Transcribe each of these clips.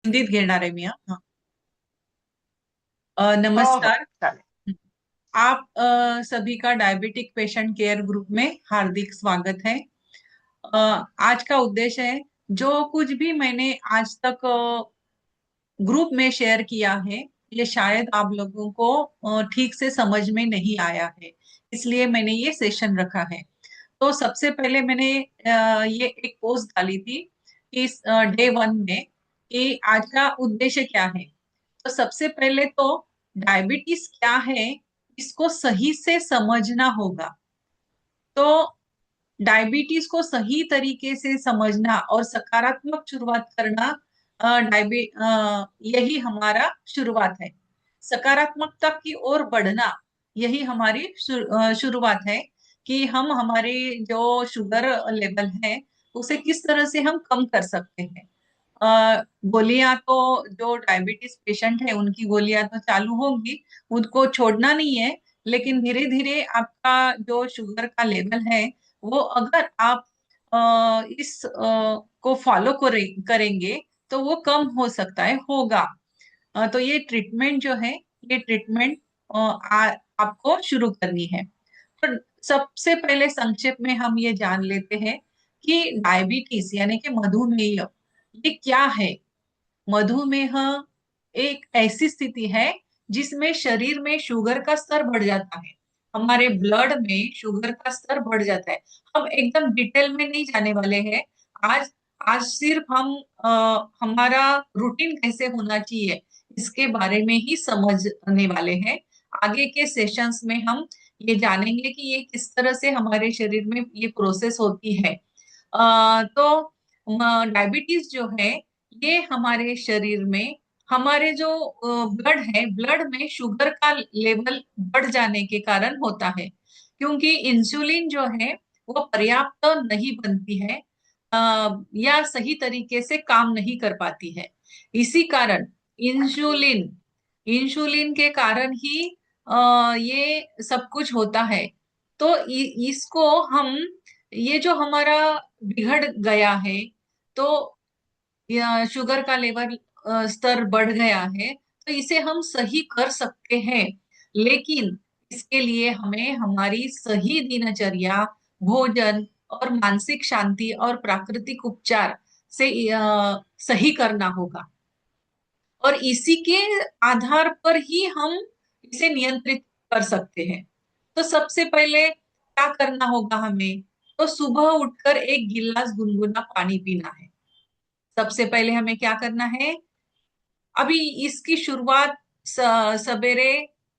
हिंदीत घेणार आहे मी. हा. हो हो नमस्कार. चालेल. आप सभी का डायबिटिक पेशेंट केयर ग्रुप में हार्दिक स्वागत है। अ, आज का उद्देश्य है, जो कुछ भी मैंने आज तक ग्रुप में शेयर किया है, ये शायद आप लोगों को ठीक से समझ में नहीं आया है, इसलिए मैंने ये सेशन रखा है। तो सबसे पहले मैंने ये एक पोस्ट डाली थी इस डे 1 में कि आज का उद्देश्य क्या है। तो सबसे पहले तो डायबिटीज क्या है, इसको सही से समझना होगा। तो डायबिटीज को सही तरीके से समझना और सकारात्मक शुरुआत करना, यही हमारा शुरुआत है। सकारात्मकता की ओर बढ़ना, यही हमारी शुरुआत है कि हम हमारी जो शुगर लेवल है उसे किस तरह से हम कम कर सकते हैं। गोलियां तो, जो डायबिटीज पेशेंट है उनकी गोलियां तो चालू होंगी, उनको छोड़ना नहीं है। लेकिन धीरे धीरे आपका जो शुगर का लेवल है, वो अगर आप को फॉलो करेंगे तो वो कम हो सकता है, होगा। तो ये ट्रीटमेंट जो है, ये ट्रीटमेंट आपको शुरू करनी है। तो सबसे पहले संक्षेप में हम ये जान लेते हैं कि डायबिटीज यानी कि मधुमेह, ये क्या है। मधुमेह एक ऐसी स्थिति है जिसमें शरीर में शुगर का स्तर बढ़ जाता है। हमारे ब्लड में शुगर का स्तर बढ़ जाता है। हम एकदम डिटेल में नहीं जाने वाले हैं आज। आज सिर्फ हम हमारा रूटीन कैसे होना चाहिए, इसके बारे में ही समझने वाले हैं। आगे के सेशंस में हम ये जानेंगे कि ये किस तरह से हमारे शरीर में ये प्रोसेस होती है। तो डायबिटीज जो है, ये हमारे शरीर में, हमारे जो ब्लड है, ब्लड में शुगर का लेवल बढ़ जाने के कारण होता है। क्योंकि इंसुलिन जो है वो पर्याप्त नहीं बनती है, या सही तरीके से काम नहीं कर पाती है। इसी कारण इंसुलिन इंसुलिन के कारण ही ये सब कुछ होता है। तो इसको हम, ये जो हमारा बिगड़ गया है, तो या शुगर का लेवल स्तर बढ़ गया है, तो इसे हम सही कर सकते हैं। लेकिन इसके लिए हमें हमारी सही दिनचर्या, भोजन और मानसिक शांति और प्राकृतिक उपचार से सही करना होगा। और इसी के आधार पर ही हम इसे नियंत्रित कर सकते हैं। तो सबसे पहले क्या करना होगा हमें, तो सुबह उठकर एक गिलास गुनगुना पानी पीना है। सबसे पहले हमें क्या करना है, अभी इसकी शुरुआत सवेरे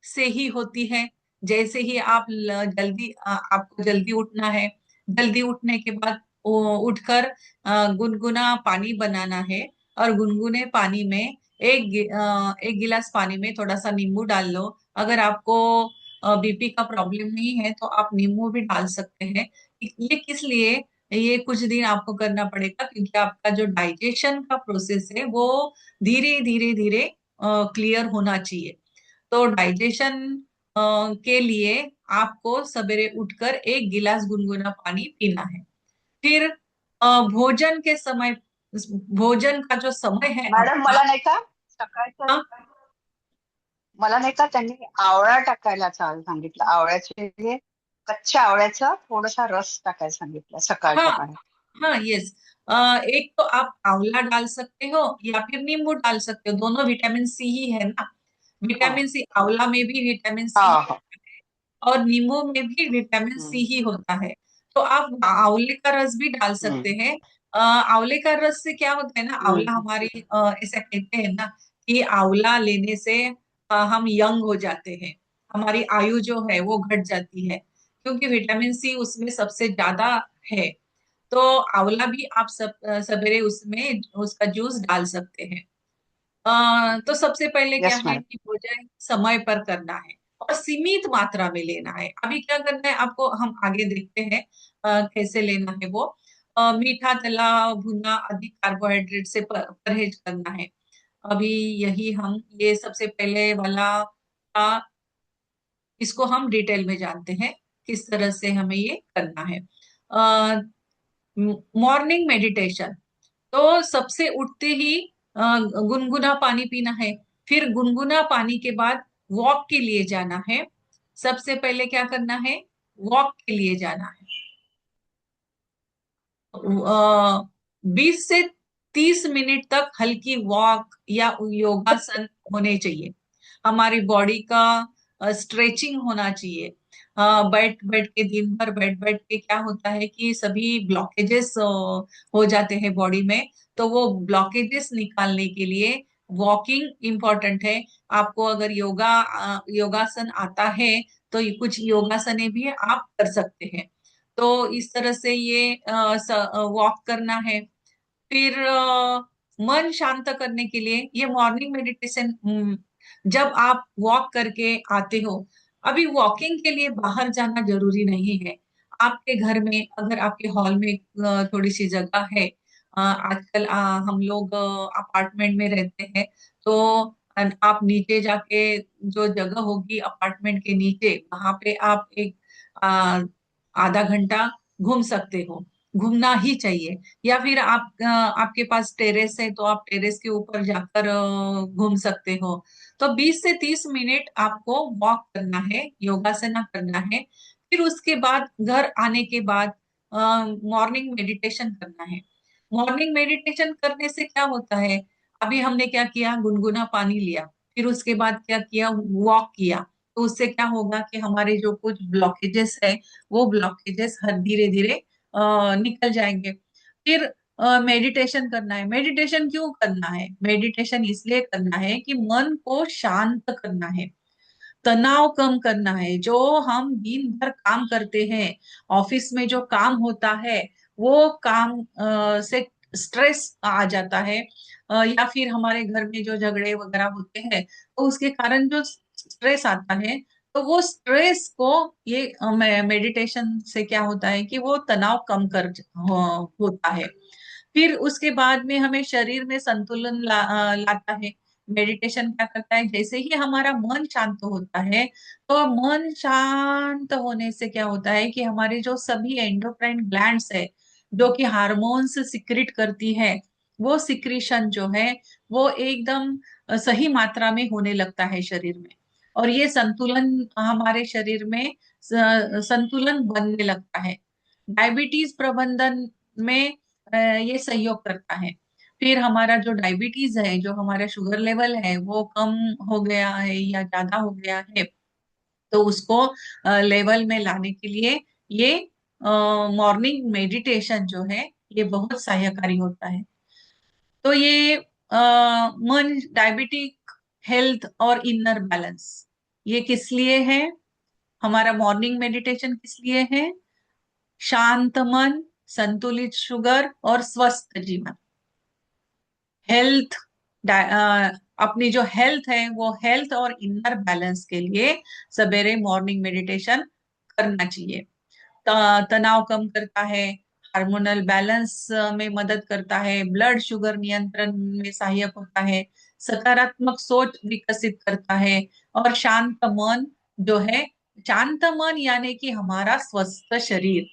से ही होती है। जैसे ही आप आपको जल्दी उठना है, जल्दी उठने के बाद उठकर गुनगुना पानी बनाना है। और गुनगुने पानी में एक गिलास पानी में थोड़ा सा नींबू डाल लो। अगर आपको बीपी का प्रॉब्लम नहीं है तो आप नींबू भी डाल सकते हैं। ये किस लिए, ये कुछ दिन आपको करना पड़ेगा क्योंकि आपका जो डाइजेशन का प्रोसेस है वो धीरे धीरे धीरे क्लियर होना चाहिए। तो डाइजेशन के लिए आपको सवेरे उठकर एक गिलास गुनगुना पानी पीना है। फिर भोजन के समय, भोजन का जो समय है मॅडम आपका। मला नाही का सकाळचं हाँ। मला नाही का त्यांनी आवळा टाकायला सांगितलं. आवळ्याचे जे कच्च्या आवळ्याचा थोडासा रस टाकायला सांगितलं हाँ। सकाळच्या पाण्यात. हाँ, यस। एक तो आप आंवला डाल सकते हो या फिर नींबू डाल सकते हो, दोनों विटामिन सी ही है ना। हा विटामिन सी, आंवला में भी विटामिन हा सी हा. और नींबू में भी विटामिन सी हम्म, ही होता है। तो आप आंवले का रस भी डाल सकते हम्म, हैं। आंवले का रस से क्या होता है ना, आंवला हम्म, हमारी ऐसा कहते हैं ना कि आंवला लेने से हम यंग हो जाते हैं, हमारी आयु जो है वो घट जाती है, क्योंकि विटामिन सी उसमें सबसे ज्यादा है। तो आंवला भी आप सवेरे उसमें उसका जूस डाल सकते हैं। तो सबसे पहले क्या यस है मॅडम. कि भोजन समय पर करना है और सीमित मात्रा में लेना है। अभी क्या करना है आपको, हम आगे देखते हैं कैसे लेना है वो। मीठा, तला भुना, अधिक कार्बोहाइड्रेट से परहेज करना है। अभी यही हम ये सबसे पहले वाला आ, इसको हम डिटेल में जानते हैं किस तरह से हमें ये करना है। मॉर्निंग मेडिटेशन, तो सबसे उठते ही गुनगुना पानी पीना है। फिर गुनगुना पानी के बाद वॉक के लिए जाना है। सबसे पहले क्या करना है, वॉक के लिए जाना है। 20 से 30 मिनट तक हल्की वॉक या योगासन होने चाहिए। हमारी बॉडी का स्ट्रेचिंग होना चाहिए। बैठ बैठ के, दिन भर बैठ बैठ के क्या होता है कि सभी ब्लॉकेजेस हो जाते हैं बॉडी में। तो वो ब्लॉकेजेस निकालने के लिए वॉकिंग इम्पोर्टेंट है। आपको अगर योगासन आता है तो ये कुछ योगासने भी आप कर सकते हैं। तो इस तरह से ये वॉक करना है। फिर मन शांत करने के लिए ये मॉर्निंग मेडिटेशन, जब आप वॉक करके आते हो, अभी वॉकिंग के लिए बाहर जाना जरूरी नहीं है। आपके घर में अगर आपके हॉल में थोड़ी सी जगह है, आजकल हम लोग अपार्टमेंट में रहते हैं, तो आप नीचे जाके, जो जगह होगी अपार्टमेंट के नीचे, वहां पे आप एक आधा घंटा घूम सकते हो। घूमना ही चाहिए। या फिर आपके पास टेरेस है तो आप टेरेस के ऊपर जाकर घूम सकते हो। तो 20 से 30 मिनट आपको वॉक करना है, योगासना करना है। फिर उसके बाद घर आने के बाद मॉर्निंग मेडिटेशन करना है। मॉर्निंग मेडिटेशन करने से क्या होता है, अभी हमने क्या किया, गुनगुना पानी लिया, फिर उसके बाद क्या किया, वॉक किया। तो उससे क्या होगा कि हमारे जो कुछ ब्लॉकेजेस है, वो ब्लॉकेजेस हर धीरे धीरे निकल जाएंगे। फिर मेडिटेशन करना है। मेडिटेशन क्यों करना है, मेडिटेशन इसलिए करना है कि मन को शांत करना है, तनाव कम करना है। जो हम दिन भर काम करते हैं, ऑफिस में जो काम होता है, वो काम से स्ट्रेस आ जाता है। या फिर हमारे घर में जो झगड़े वगैरह होते हैं, तो उसके कारण जो स्ट्रेस आता है, तो वो स्ट्रेस को ये मेडिटेशन से क्या होता है कि वो तनाव कम होता है। फिर उसके बाद में हमें शरीर में संतुलन लाता है। मेडिटेशन क्या करता है, जैसे ही हमारा मन शांत होता है, तो मन शांत होने से क्या होता है कि हमारे जो सभी एंडोक्राइन ग्लैंड्स है, जो कि हार्मोन्स सिक्रिट करती है, वो सिक्रीशन जो है, वो एकदम सही मात्रा में होने लगता है शरीर में। और ये संतुलन हमारे शरीर में संतुलन बनने लगता है। डायबिटीज प्रबंधन में ये सहयोग करता है। फिर हमारा जो डायबिटीज है, जो हमारा शुगर लेवल है, वो कम हो गया है या ज्यादा हो गया है, तो उसको लेवल में लाने के लिए ये मॉर्निंग मेडिटेशन जो है, ये बहुत सहायकारी होता है। तो ये मन, डायबिटिक हेल्थ और इनर बैलेंस, ये किस लिए है, हमारा मॉर्निंग मेडिटेशन किस लिए है, शांत मन, संतुलित शुगर और स्वस्थ जीवन, हेल्थ, अपनी जो हेल्थ है, वो हेल्थ और इनर बैलेंस के लिए सवेरे मॉर्निंग मेडिटेशन करना चाहिए। तनाव कम करता है, हार्मोनल बैलेंस में मदद करता है, ब्लड शुगर नियंत्रण में सहायक होता है, सकारात्मक सोच विकसित करता है, और शांत मन जो है, शांत मन यानी कि हमारा स्वस्थ शरीर।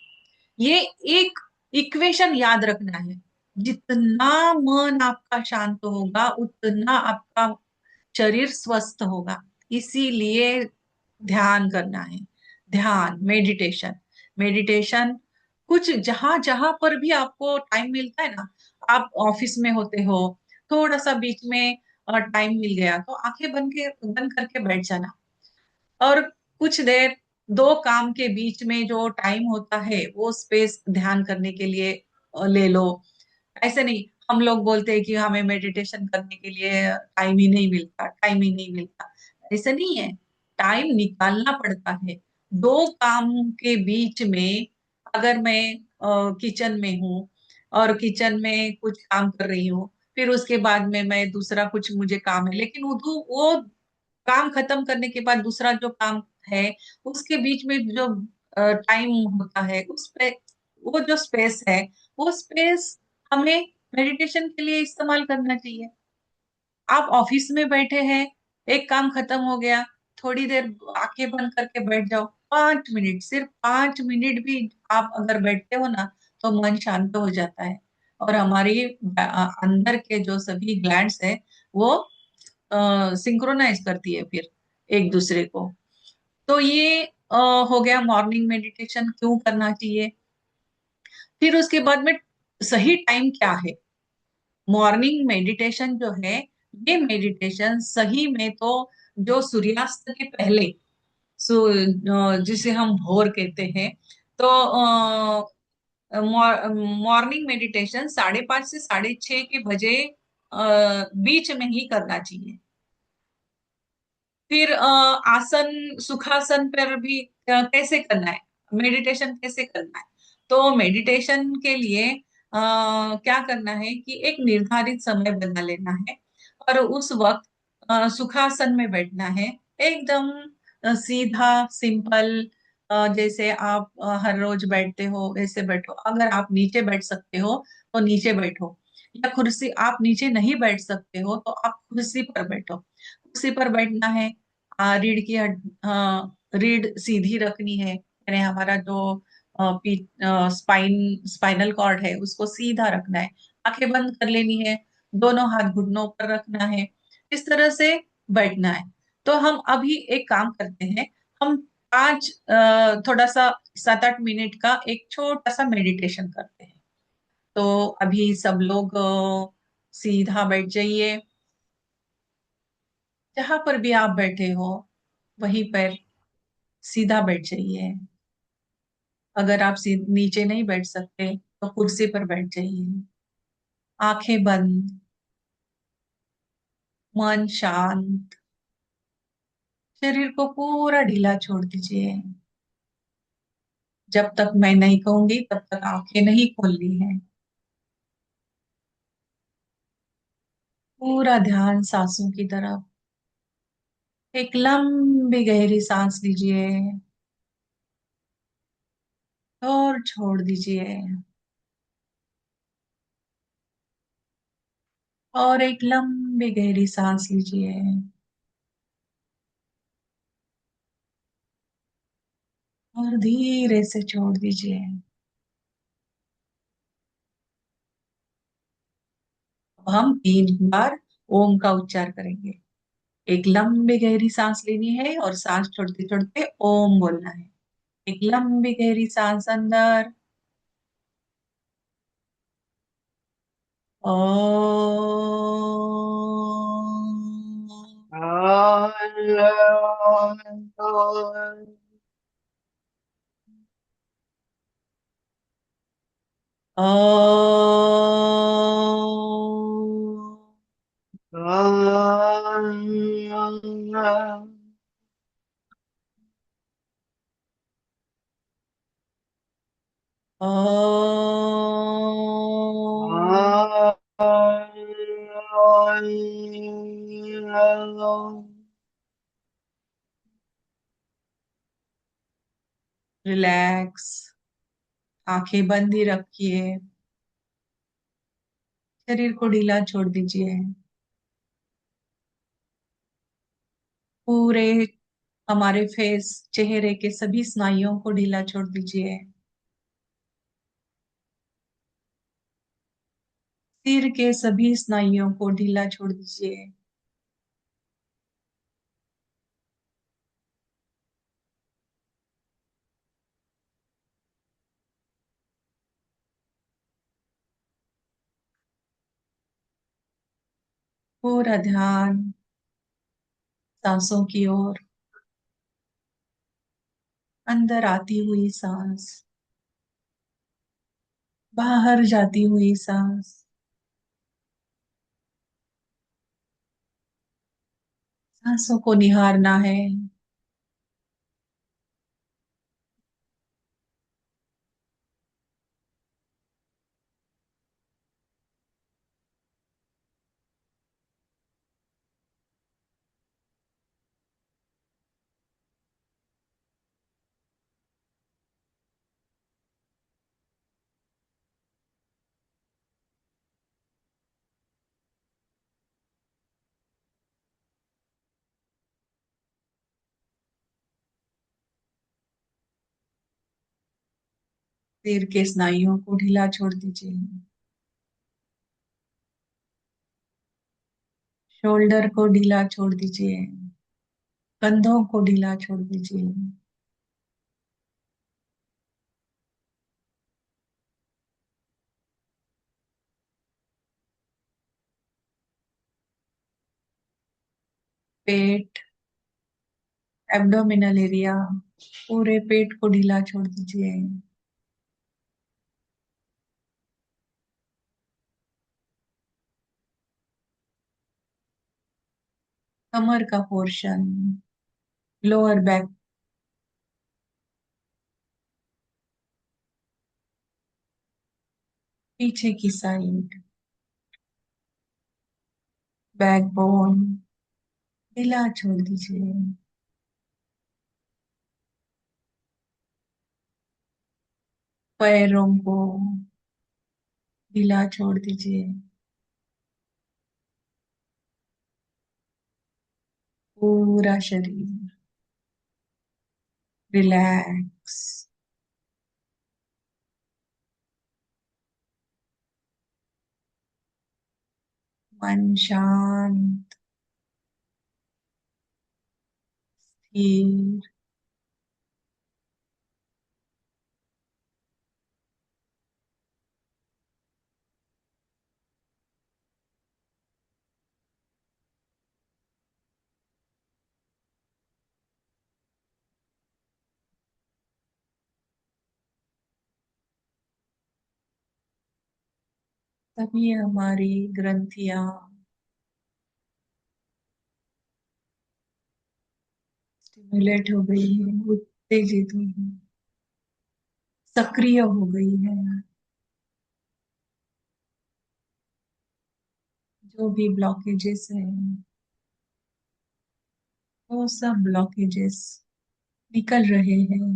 ये एक इक्वेशन याद रखना है, जितना मन आपका शांत होगा, उतना आपका शरीर स्वस्थ होगा। इसीलिए ध्यान करना है। ध्यान, मेडिटेशन, मेडिटेशन कुछ जहां जहां पर भी आपको टाइम मिलता है ना, आप ऑफिस में होते हो, थोड़ा सा बीच में टाइम मिल गया तो आंखें बंद करके बैठ जाना, और कुछ देर दो काम के बीच में जो टाइम होता है, वो स्पेस ध्यान करने के लिए ले लो। ऐसे नहीं, हम लोग बोलते हैं कि हमें मेडिटेशन करने के लिए टाइम ही नहीं मिलता, टाइम ही नहीं मिलता। ऐसा नहीं है, टाइम निकालना पड़ता है। दो काम के बीच में, अगर मैं किचन में हूँ और किचन में कुछ काम कर रही हूँ, फिर उसके बाद में मैं दूसरा कुछ मुझे काम है, लेकिन वो काम खत्म करने के बाद दूसरा जो काम है, उसके बीच में जो टाइम होता है, उस पे वो जो स्पेस है, वो स्पेस हमें मेडिटेशन के लिए इस्तेमाल करना चाहिए। आप ऑफिस में बैठे हैं, एक काम खत्म हो गया, थोड़ी देर आंखें बंद करके बैठ जाओ, 5 मिनट, सिर्फ 5 मिनट भी आप अगर बैठते हो ना, तो मन शांत हो जाता है। और हमारी अंदर के जो सभी ग्लैंड्स है वो सिंक्रोनाइज करती है फिर एक दूसरे को। तो ये हो गया मॉर्निंग मेडिटेशन क्यों करना चाहिए। फिर उसके बाद में सही टाइम क्या है। मॉर्निंग मेडिटेशन जो है, ये मेडिटेशन सही में तो जो सूर्यास्त के पहले, जिसे हम भोर कहते हैं, तो मॉर्निंग मेडिटेशन 5:30 से 6:30 के बजे बीच में ही करना चाहिए। फिर आसन, सुखासन पर भी कैसे करना है, मेडिटेशन कैसे करना है। तो मेडिटेशन के लिए क्या करना है कि एक निर्धारित समय बना लेना है और उस वक्त सुखासन में बैठना है। एकदम सीधा सिंपल, जैसे आप हर रोज बैठते हो वैसे बैठो। अगर आप नीचे बैठ सकते हो तो नीचे बैठो, या कुर्सी आप नीचे नहीं बैठ सकते हो तो आप कुर्सी पर बैठो। कुर्सी पर बैठना है। रीढ़ की रीढ़ सीधी रखनी है, यानी हमारा जो स्पाइनल कॉर्ड है उसको सीधा रखना है। आंखें बंद कर लेनी है, दोनों हाथ घुटनों पर रखना है, इस तरह से बैठना है। तो हम अभी एक काम करते हैं, हम थोड़ा सा 7-8 मिनट का एक छोटा सा मेडिटेशन करते हैं। तो अभी सब लोग सीधा बैठ जाइए, जहां पर भी आप बैठे हो वहीं पर सीधा बैठ जाइए। अगर आप नीचे नहीं बैठ सकते तो कुर्सी पर बैठ जाइए। आंखें बंद, मन शांत, शरीर को पूरा ढीला छोड़ दीजिए। जब तक मैं नहीं कहूंगी तब तक आंखें नहीं खोलनी है। पूरा ध्यान सांसों की तरफ। एक लंबी गहरी सांस लीजिए और छोड़ दीजिए। और एक लंबी गहरी सांस लीजिए और धीरे से छोड़ दीजिए। अब हम 3 बार ओम का उच्चार करेंगे। एक लंबी गहरी सांस लेनी है और सांस छोड़ते छोड़ते ओम बोलना है। एक लंबी गहरी सांस अंदर, ओम। ओम। ओम। रिलैक्स, आंखें बंद ही रखिए, शरीर को ढीला छोड़ दीजिए। पूरे हमारे फेस, चेहरे के सभी स्नायुओं को ढीला छोड़ दीजिए। सिर के सभी स्नायुओं को ढीला छोड़ दीजिए। पूरा ध्यान सांसों की ओर। अंदर आती हुई सांस, बाहर जाती हुई सांस। सांसों को निहारना है। सिर के स्नायुओं को ढीला छोड़ दीजिए। शोल्डर को ढीला छोड़ दीजिए, कंधों को ढीला छोड़ दीजिए, पेट, एब्डोमिनल एरिया, पूरे पेट को ढीला छोड़ दीजिए, कमर का पोर्शन, लोअर बैक, पीछे की साइड, बैकबोन ढीला छोड़ दीजिए, पैरों को ढीला छोड़ दीजिए, पूरा शरीर रिलैक्स, मन शांत, स्थिर। तभी हमारी ग्रंथियां स्टिमुलेट हो गई है, उत्तेजित हुई है, सक्रिय हो गई है। जो भी ब्लॉकेजेस है, वो सब ब्लॉकेजेस निकल रहे हैं।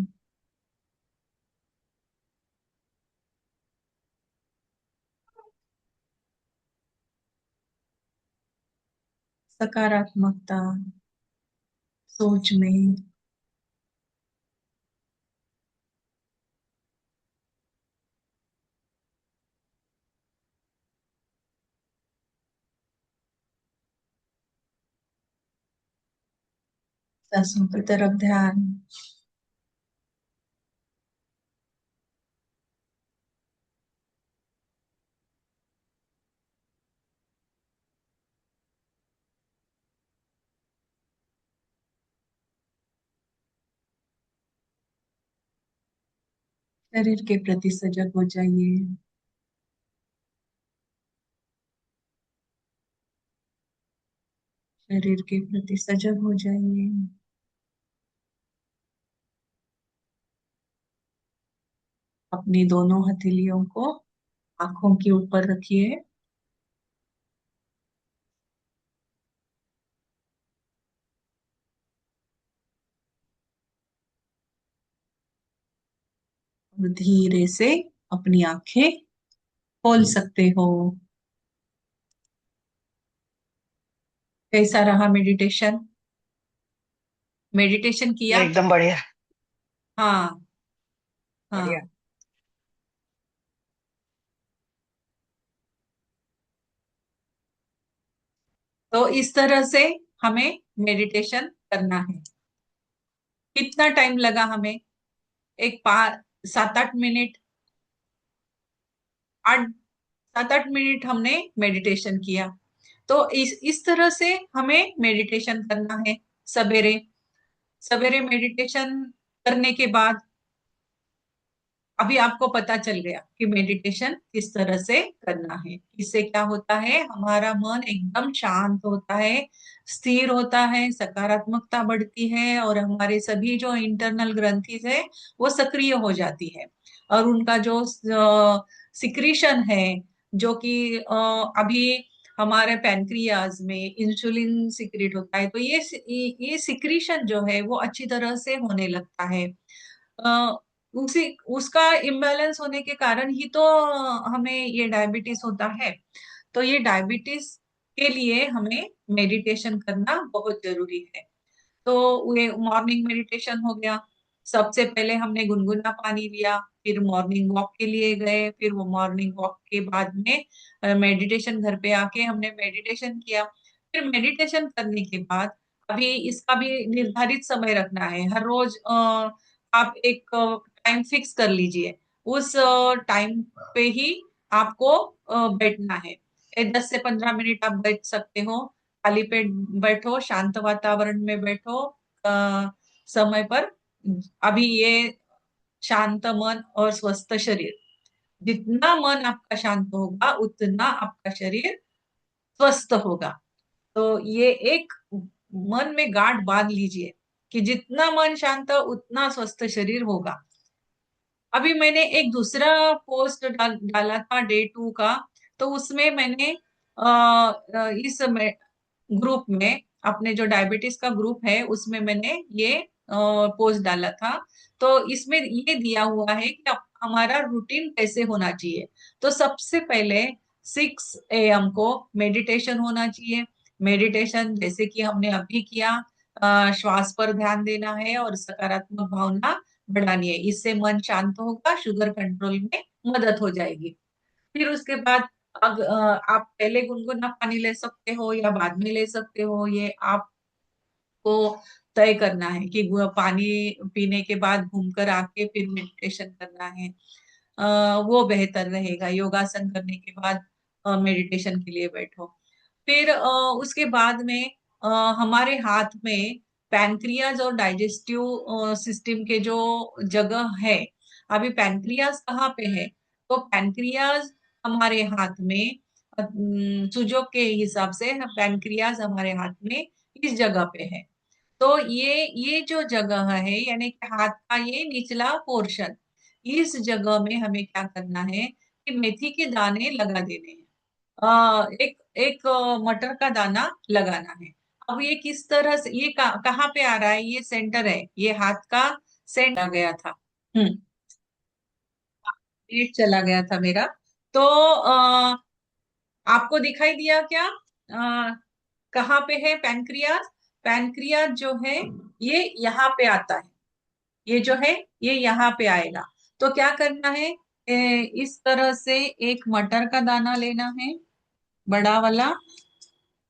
सकारात्मकता सोच में, सांसों की तरफ ध्यान, शरीर के प्रति सजग हो जाइए। शरीर के प्रति सजग हो जाइए। अपनी दोनों हथेलियों को आंखों के ऊपर रखिए, और धीरे से अपनी आंखें खोल सकते हो। कैसा रहा मेडिटेशन? मेडिटेशन किया? एकदम बढ़िया। हाँ। बढ़िया। हाँ। तो इस तरह से हमें मेडिटेशन करना है। कितना टाइम लगा हमें? एक 7-8 मिनट, 8 7-8 मिनट हमने मेडिटेशन किया। तो इस तरह से हमें मेडिटेशन करना है। सवेरे सवेरे मेडिटेशन करने के बाद अभी आपको पता चल गया कि मेडिटेशन किस तरह से करना है। इससे क्या होता है, हमारा मन एकदम शांत होता है, स्थिर होता है, सकारात्मकता बढ़ती है, और हमारे सभी जो इंटरनल ग्रंथि है वो सक्रिय हो जाती है। और उनका जो सिक्रीशन है, जो कि अभी हमारे पैनक्रियाज में इंसुलिन सिक्रेट होता है, तो ये सिक्रीशन जो है वो अच्छी तरह से होने लगता है। अ, उसी उसका इम्बैलेंस होने के कारण ही तो हमें ये डायबिटीज होता है। तो ये डायबिटीज के लिए हमें मेडिटेशन करना बहुत जरूरी है। तो ये मॉर्निंग मेडिटेशन हो गया। सबसे पहले हमने गुनगुना पानी लिया, फिर मॉर्निंग वॉक के लिए गए, फिर वो मॉर्निंग वॉक के बाद में मेडिटेशन, घर पे आके हमने मेडिटेशन किया। फिर मेडिटेशन करने के बाद अभी इसका भी निर्धारित समय रखना है। हर रोज आप एक टाइम फिक्स कर लीजिए। उस टाइम पे ही आपको बैठना है। 10 से 15 मिनट आप बैठ सकते हो। खाली पेट बैठो, शांत वातावरण में बैठो, समय पर। अभी ये शांत मन और स्वस्थ शरीर, जितना मन आपका शांत होगा उतना आपका शरीर स्वस्थ होगा। तो ये एक मन में गांठ बांध लीजिए कि जितना मन शांत उतना स्वस्थ शरीर होगा। अभी मैंने एक दूसरा पोस्ट डाला था डे 2 का। तो उसमें मैंने इस ग्रुप में, अपने जो डायबिटीज का ग्रुप है उसमें मैंने ये पोस्ट डाला था। तो इसमें ये दिया हुआ है कि हमारा रूटीन कैसे होना चाहिए। तो सबसे पहले 6 AM को मेडिटेशन होना चाहिए। मेडिटेशन जैसे कि हमने अभी किया, श्वास पर ध्यान देना है और सकारात्मक भावना बढ़ानी है। इससे मन शांत होगा, शुगर कंट्रोल में मदद हो जाएगी। फिर उसके बाद आप पहले गुनगुना पानी ले सकते हो या बाद में ले सकते हो, ये आपको तय करना है कि पानी पीने के बाद घूमकर आके फिर मेडिटेशन करना है। वो बेहतर रहेगा। योगासन करने के बाद मेडिटेशन के लिए बैठो। फिर उसके बाद में अ, हमारे हाथ में पैनक्रियाज और डाइजेस्टिव सिस्टम के जो जगह है। अभी पैनक्रियाज कहाँ पे है? तो पैनक्रियाज हमारे हाथ में, सुजोग के हिसाब से पैनक्रियाज हमारे हाथ में इस जगह पे है। तो ये जो जगह है, यानी कि हाथ का ये निचला पोर्शन, इस जगह में हमें क्या करना है कि मेथी के दाने लगा देने हैं। एक एक मटर का दाना लगाना है। अब ये किस तरह से, ये कहाँ पे आ रहा है? ये सेंटर है, ये हाथ का सेंटर आ गया था। हम्म पेट चला गया था मेरा। तो आपको दिखाई दिया क्या? कहाँ पे है पैनक्रियाज? पैनक्रियाज जो है ये यहाँ पे आता है। ये जो है ये यहाँ पे आएगा। तो क्या करना है? इस तरह से एक मटर का दाना लेना है, बड़ा वाला।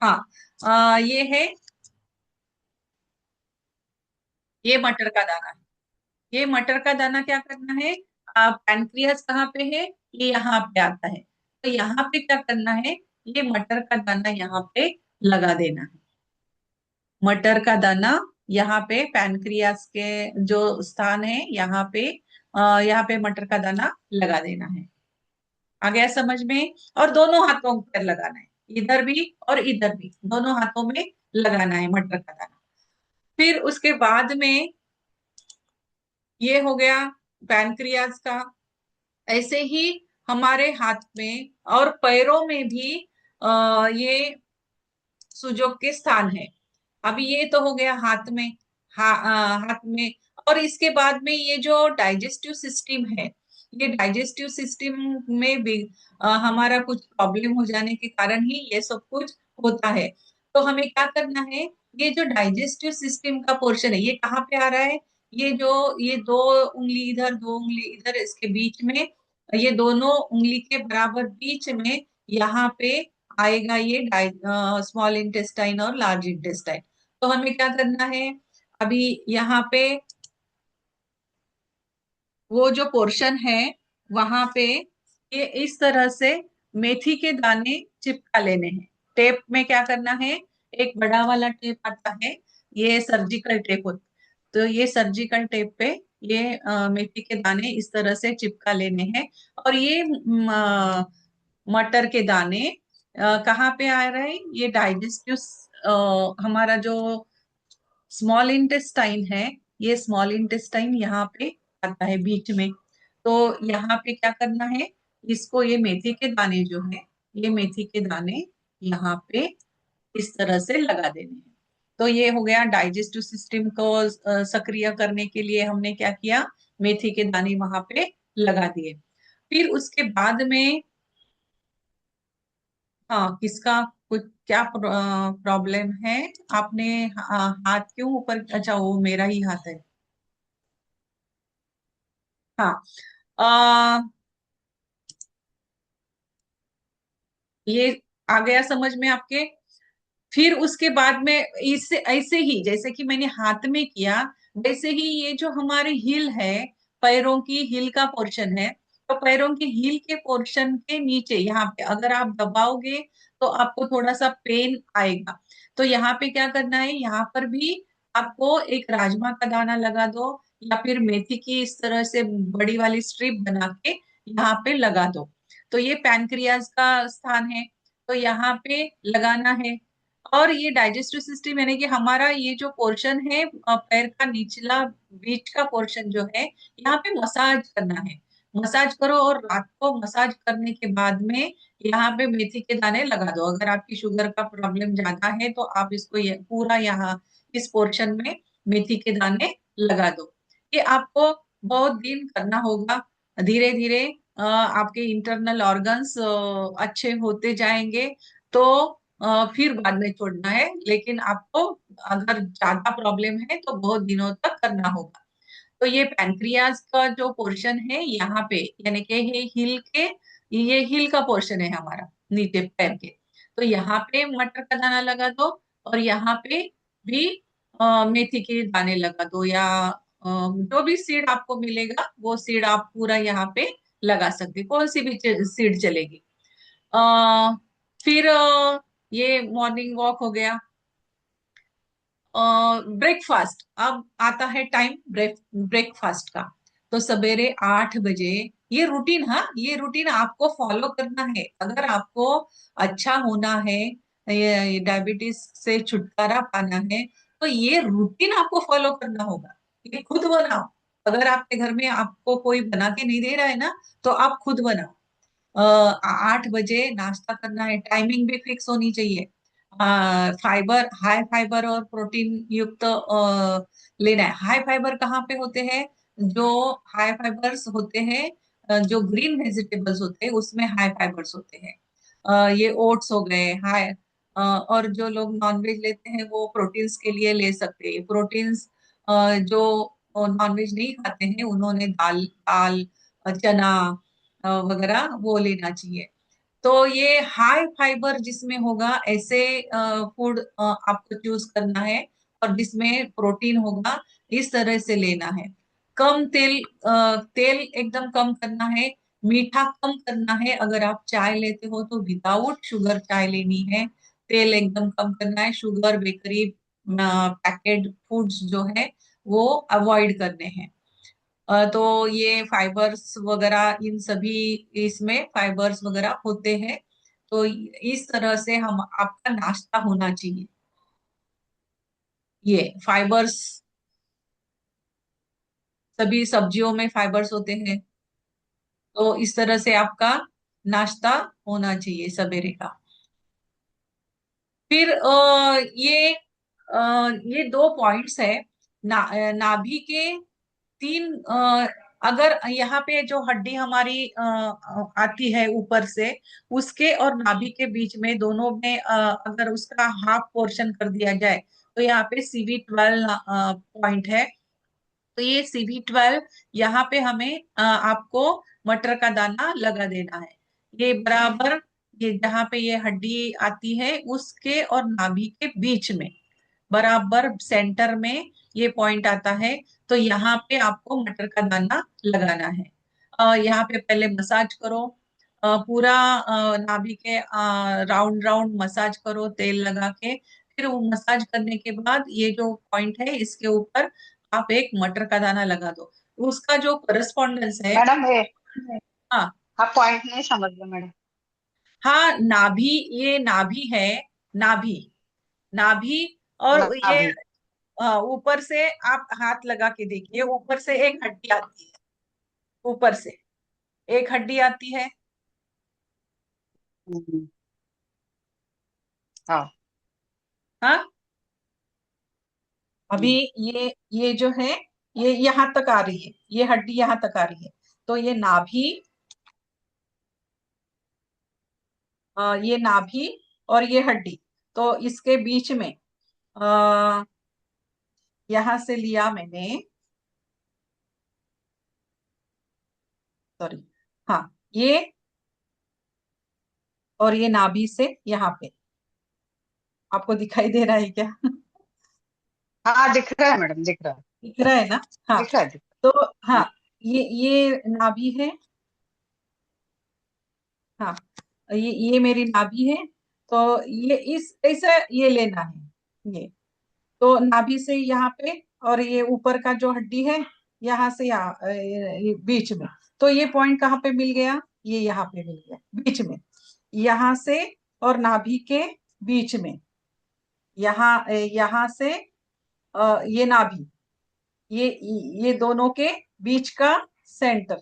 हाँ, ये है, ये मटर का दाना है। ये मटर का दाना क्या करना है? पैनक्रियास कहाँ पे है? ये यहाँ पे आता है। तो यहाँ पे क्या करना है? ये मटर का दाना यहाँ पे लगा देना है। मटर का दाना यहाँ पे पैनक्रियास के जो स्थान है यहाँ पे, यहाँ पे मटर का दाना लगा देना है। आ गया समझ में? और दोनों हाथों पर लगाना है, इधर भी और इधर भी, दोनों हाथों में लगाना है मटर का दाना। फिर उसके बाद में ये हो गया पैनक्रियाज का। ऐसे ही हमारे हाथ में और पैरों में भी ये सुजोग के स्थान है। अभी ये तो हो गया हाथ में। हाथ में। और इसके बाद में ये जो डाइजेस्टिव सिस्टम है, ये डाइजेस्टिव सिस्टम में भी हमारा कुछ प्रॉब्लम हो जाने के कारण ही ये सब कुछ होता है। तो हमें क्या करना है? ये जो डाइजेस्टिव सिस्टम का पोर्शन है ये कहाँ पे आ रहा है? ये जो, ये 2 उंगली इधर 2 उंगली इधर, इसके बीच में, ये दोनों उंगली के बराबर बीच में यहाँ पे आएगा ये स्मॉल इंटेस्टाइन और लार्ज इंटेस्टाइन। तो हमें क्या करना है? अभी यहाँ पे वो जो पोर्शन है वहां पे ये इस तरह से मेथी के दाने चिपका लेने हैं। टेप में क्या करना है? एक बड़ा वाला टेप आता है, ये सर्जिकल टेप होता। तो ये सर्जिकल टेप पे ये मेथी के दाने इस तरह से चिपका लेने हैं। और ये मटर के दाने कहाँ पे आ रहे हैं? ये डाइजेस्टिव, हमारा जो स्मॉल इंटेस्टाइन है, ये स्मॉल इंटेस्टाइन यहाँ पे आता है बीच में। तो यहाँ पे क्या करना है? इसको, ये मेथी के दाने जो है, ये मेथी के दाने यहाँ पे इस तरह से लगा देने हैं। तो ये हो गया डाइजेस्टिव सिस्टम को सक्रिय करने के लिए हमने क्या किया? मेथी के दाने वहां पे लगा दिए। फिर उसके बाद में, हाँ, किसका कुछ क्या प्रॉब्लम है? आपने हाथ क्यों ऊपर? अच्छा, वो मेरा ही हाथ है। हाँ, आ, ये आ गया समझ में आपके? फिर उसके बाद में इससे ऐसे ही जैसे कि मैंने हाथ में किया, वैसे ही ये जो हमारी हिल है, पैरों की हिल का पोर्शन है, तो पैरों की हील के पोर्शन के नीचे यहाँ पे अगर आप दबाओगे तो आपको थोड़ा सा पेन आएगा। तो यहाँ पे क्या करना है, यहाँ पर भी आपको एक राजमा का दाना लगा दो, या फिर मेथी की इस तरह से बड़ी वाली स्ट्रिप बना के यहाँ पे लगा दो। तो ये पैनक्रियाज का स्थान है, तो यहाँ पे लगाना है। और ये डाइजेस्टिव सिस्टम यानी कि हमारा ये जो पोर्शन है, पैर का निचला बीच का पोर्शन जो है, यहाँ पे मसाज करना है। मसाज करो, और रात को मसाज करने के बाद में यहाँ पे मेथी के दाने लगा दो। अगर आपकी शुगर का प्रॉब्लम ज्यादा है तो आप इसको पूरा यहाँ इस पोर्शन में मेथी के दाने लगा दो। ये आपको बहुत दिन करना होगा। धीरे धीरे आपके इंटरनल ऑर्गन्स अच्छे होते जाएंगे। तो फिर बाद में छोड़ना है, लेकिन आपको अगर ज्यादा प्रॉब्लम है तो बहुत दिनों तक करना होगा। तो ये पैनक्रियाज का जो पोर्शन है यहाँ पे, यानी कि ये हिल का पोर्शन है हमारा नीचे पैर के। तो यहाँ पे मटर का दाना लगा दो, और यहाँ पे भी मेथी के दाने लगा दो, या जो भी सीड आपको मिलेगा वो सीड आप पूरा यहाँ पे लगा सकते, कौन सी भी सीड चलेगी। आ, फिर ये मॉर्निंग वॉक हो गया। ब्रेकफास्ट, अब आता है टाइम ब्रेकफास्ट का। तो सवेरे 8 बजे ये रूटीन, हाँ ये रूटीन आपको फॉलो करना है अगर आपको अच्छा होना है, ये डायबिटीज से छुटकारा पाना है, तो ये रूटीन आपको फॉलो करना होगा। ये खुद बनाओ। अगर आपके घर में आपको कोई बना के नहीं दे रहा है ना, तो आप खुद बनाओ। 8 बजे नाश्ता करना है, टाइमिंग भी फिक्स होनी चाहिए। फाइबर, हाई फाइबर और प्रोटीन युक्त लेना है। हाई फाइबर कहाँ पे होते हैं, जो हाई फाइबर्स होते हैं, जो ग्रीन वेजिटेबल्स होते हैं उसमें हाई फाइबर्स होते हैं। ये ओट्स हो गए हाई। और जो लोग नॉनवेज लेते हैं वो प्रोटीन्स के लिए ले सकते हैं प्रोटीन्स। जो नॉनवेज नहीं खाते हैं उन्होंने दाल दाल चना वगैरह वो लेना चाहिए। तो ये हाई फाइबर जिसमें होगा ऐसे फूड आपको चूज करना है, और जिसमें प्रोटीन होगा इस तरह से लेना है। कम तेल, तेल एकदम कम करना है। मीठा कम करना है, अगर आप चाय लेते हो तो विदाउट शुगर चाय लेनी है। तेल एकदम कम करना है। शुगर, बेकरी, पैकेट फूड्स जो है वो अवॉइड करने हैं। तो ये फाइबर्स वगैरह, इन सभी इसमें फाइबर्स वगैरह होते हैं। तो इस तरह से हम आपका नाश्ता होना चाहिए। ये फाइबर्स, सभी सब्जियों में फाइबर्स होते हैं। तो इस तरह से आपका नाश्ता होना चाहिए सवेरे का। फिर ये दो पॉइंट्स है। नाभि के तीन, अगर यहाँ पे जो हड्डी हमारी आती है ऊपर से, उसके और नाभि के बीच में दोनों में अगर उसका हाफ पोर्शन कर दिया जाए, तो यहाँ पे CV12 पॉइंट है। तो ये CV12, यहाँ पे हमें आपको मटर का दाना लगा देना है। ये बराबर, ये जहाँ पे ये हड्डी आती है उसके और नाभि के बीच में, बराबर सेंटर में ये पॉइंट आता है। तो यहाँ पे आपको मटर का दाना लगाना है। यहाँ पे पहले मसाज करो, पूरा नाभि के राउंड राउंड मसाज करो तेल लगा के। फिर वो मसाज करने के बाद ये जो पॉइंट है इसके ऊपर आप एक मटर का दाना लगा दो। उसका जो करस्पॉन्डेंस है। मैडम ये हाँ। आप पॉइंट नहीं समझ लो मैडम। हाँ, नाभि, ये नाभि है। नाभि, नाभि। और ना ये भी। ऊपर से आप हाथ लगा के देखिए, ऊपर से एक हड्डी आती है। ऊपर से एक हड्डी आती है। हम्म, हाँ। हाँ। अभी हम्म, ये जो है, ये यहाँ तक आ रही है, ये हड्डी यहाँ तक आ रही है। तो ये नाभि, ये नाभि और ये हड्डी, तो इसके बीच में आ, यहाँ से लिया मैंने, सॉरी, हाँ, ये और ये नाभि से यहाँ पे, आपको दिखाई दे रहा है क्या? हाँ दिख रहा है मैडम, दिख रहा है। दिख रहा है ना? हाँ। दिख रहा है, दिख तो रहा हाँ, है। ये नाभि है। हाँ, ये मेरी नाभि है। तो ये इस ऐसा ये लेना है ये। तो नाभि से यहाँ पे, और ये ऊपर का जो हड्डी है, यहाँ से यहाँ ये बीच में। तो ये पॉइंट कहाँ पे मिल गया? ये यहाँ पे मिल गया बीच में, यहाँ से और नाभि के बीच में। यहाँ से ये नाभि, ये ये दोनों के बीच का सेंटर,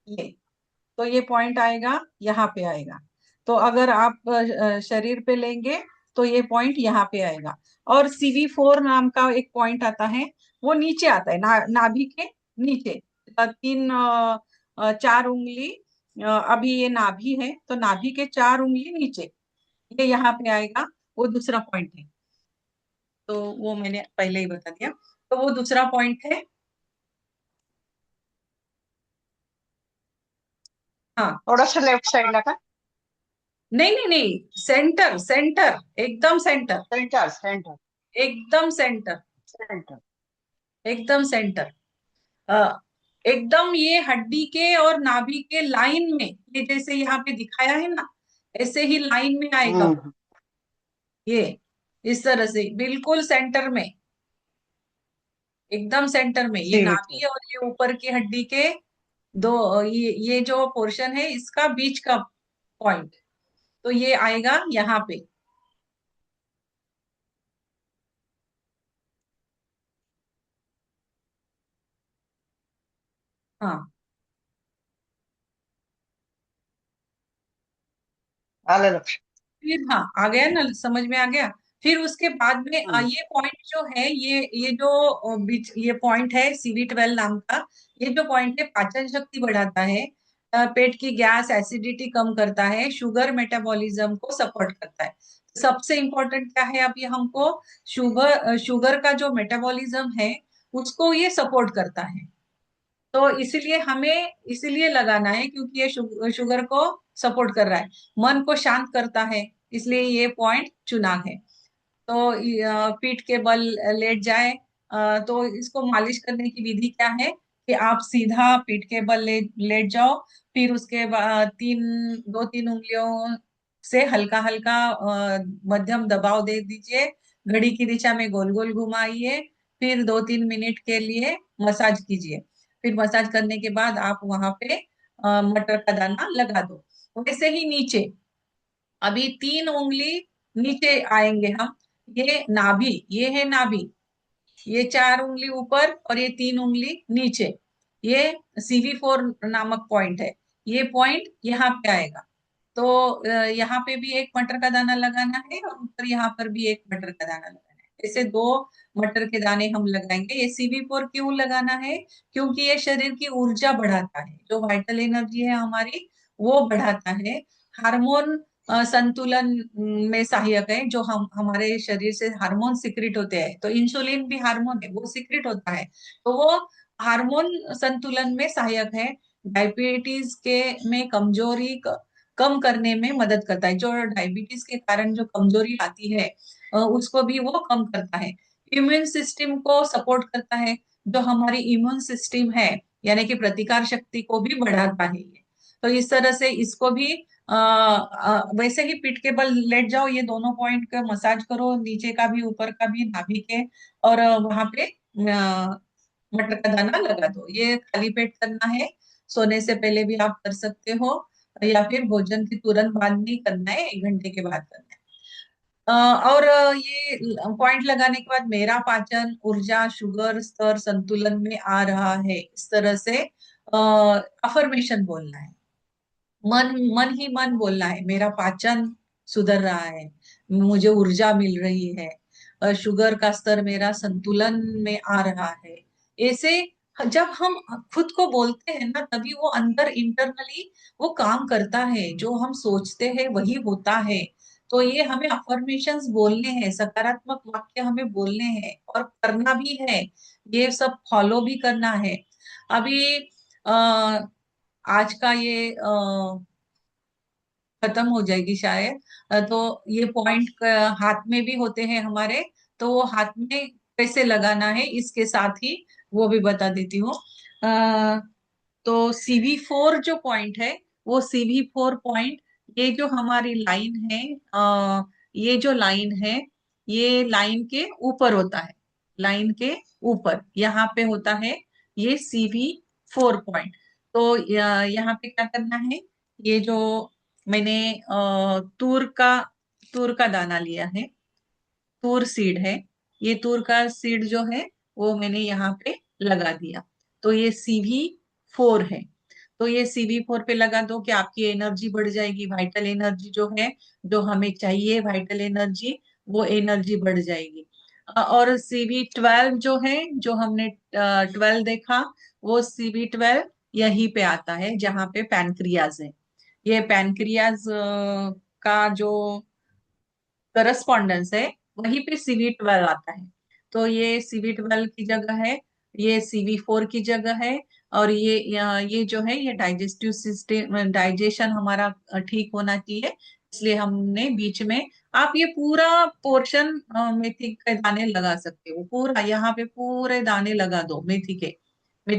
ये। तो ये पॉइंट आएगा, यहाँ पे आएगा। तो अगर आप शरीर पे लेंगे तो ये पॉइंट यहाँ पे आएगा। और CV4 नाम का एक पॉइंट आता है, वो नीचे आता है, नाभि के नीचे। तीन चार उंगली, अभी ये नाभि है तो नाभि के चार उंगली नीचे, ये यहाँ पे आएगा। वो दूसरा पॉइंट है। तो वो मैंने पहले ही बता दिया। तो वो दूसरा पॉइंट है। हाँ। थोड़ा सा लेफ्ट साइड ला का। नहीं नहीं नहीं, सेंटर सेंटर, एकदम सेंटर। सेंटर, सेंटर, एकदम सेंटर। सेंटर। एकदम सेंटर। अ, एकदम ये हड्डी के और नाभि के लाइन में, ये जैसे यहाँ पे दिखाया है ना, ऐसे ही लाइन में आएगा वो। हम्म। ये इस तरह से बिल्कुल सेंटर में, एकदम सेंटर में, ये सीवी फोर। नाभि और ये ऊपर की हड्डी के दो, ये जो पोर्शन है इसका बीच का पॉइंट, तो ये आएगा यहाँ पे। हाँ। आलं लक्ष। फिर हाँ, आ गया ना, समझ में आ गया। फिर उसके बाद में हम्म। ये पॉइंट जो है, ये जो बीच ये पॉइंट है CV12 नाम का, ये जो पॉइंट है पाचन शक्ति बढ़ाता है, पेट की गैस एसिडिटी कम करता है, शुगर मेटाबॉलिज्म को सपोर्ट करता है। सबसे इम्पोर्टेंट क्या है अभी हमको? शुगर का जो मेटाबॉलिज्म है उसको ये सपोर्ट करता है। तो इसीलिए हमें इसीलिए लगाना है क्योंकि ये शुगर को सपोर्ट कर रहा है, मन को शांत करता है, इसलिए ये पॉइंट चुना है। तो पीठ के बल लेट जाए। तो इसको मालिश करने की विधि क्या है कि आप सीधा पीठ के बल लेट जाओ। फिर उसके बाद दो तीन उंगलियों से हल्का हल्का मध्यम दबाव दे दीजिए। घड़ी की दिशा में गोल गोल घुमाइए। फिर 2-3 मिनट के लिए मसाज कीजिए। फिर मसाज करने के बाद आप वहां पे मटर का दाना लगा दो। वैसे ही नीचे, अभी 3 उंगली नीचे आएंगे हम। ये नाभि, ये है नाभि, ये 4 उंगली ऊपर और ये 3 उंगली नीचे, ये CV4 नामक पॉइंट है। ये पॉइंट यहाँ पे आएगा। तो यहाँ पे भी एक मटर का दाना लगाना है और ऊपर यहाँ पर भी एक मटर का दाना लगाना है। ऐसे 2 मटर के दाने हम लगाएंगे। ये CV4 क्यों लगाना है? क्योंकि ये शरीर की ऊर्जा बढ़ाता है, जो वाइटल एनर्जी है हमारी, वो बढ़ाता है। हार्मोन संतुलन में सहायक है। जो हम हमारे शरीर से हार्मोन सिक्रिट होते हैं, तो इंसुलिन भी हार्मोन है, वो सिक्रिट होता है। तो वो हार्मोन संतुलन में सहायक है। डायबिटीज के में कमजोरी कम करने में मदद करता है। जो डायबिटीज के कारण जो कमजोरी आती है, उसको भी वो कम करता है। इम्यून सिस्टम को सपोर्ट करता है। जो हमारी इम्यून सिस्टम है, यानी कि प्रतिकार शक्ति को भी बढ़ाता है ये। तो इस तरह से इसको भी वैसे ही पीठ के बल लेट जाओ, ये दोनों पॉइंट का मसाज करो, नीचे का भी ऊपर का भी, नाभि के। और वहां पे मटर का दाना लगा दो। ये खाली पेट करना है, सोने से पहले भी आप कर सकते हो, या फिर भोजन के तुरंत बाद नहीं करना है, 1 घंटे के बाद करना है। और ये पॉइंट लगाने के बाद मेरा पाचन, ऊर्जा, शुगर स्तर संतुलन में आ रहा है, इस तरह से अफर्मेशन बोलना है। मन मन ही मन बोलना है, मेरा पाचन सुधर रहा है, मुझे ऊर्जा मिल रही है, शुगर का स्तर मेरा संतुलन में आ रहा है। ऐसे जब हम खुद को बोलते हैं ना, तभी वो अंदर इंटरनली वो काम करता है। जो हम सोचते हैं वही होता है। तो ये हमें अफर्मेशंस बोलने हैं, सकारात्मक वाक्य हमें बोलने हैं और करना भी है। ये सब फॉलो भी करना है। अभी आज का ये खत्म हो जाएगी शायद। तो ये पॉइंट हाथ में भी होते हैं हमारे, तो वो हाथ में कैसे लगाना है इसके साथ ही वो भी बता देती हूँ। तो CV4 जो पॉइंट है, वो CV4 पॉइंट, ये जो हमारी लाइन है, ये जो लाइन है, ये लाइन के ऊपर होता है। लाइन के ऊपर यहाँ पे होता है ये CV4 पॉइंट। तो यहाँ पे क्या करना है, ये जो मैंने तूर का दाना लिया है, तूर सीड है, ये तूर का सीड जो है वो मैंने यहाँ पे लगा दिया। तो ये CV4 है। तो ये CV4 पे लगा दो कि आपकी एनर्जी बढ़ जाएगी, वाइटल एनर्जी जो है, जो हमें चाहिए वाइटल एनर्जी, वो एनर्जी बढ़ जाएगी। और CV12 जो है, जो हमने 12 देखा, वो CV12 यहीं पे आता है जहाँ पे पैनक्रियाज है। ये पैनक्रियाज का जो करस्पॉन्डेंस है, वहीं पे CV12 आता है। तो ये CV12 की जगह है, ये CV4 की जगह है। और ये जो है, ये डाइजेस्टिव सिस्टम, डाइजेशन हमारा ठीक होना चाहिए, इसलिए हमने बीच में, आप ये पूरा पोर्शन मेथी के दाने लगा सकते हो, पूरा यहाँ पे पूरे दाने लगा दो, मेथी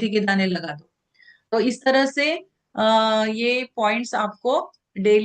के दाने लगा दो। तो इस तरह से ये पॉइंट्स आपको डेली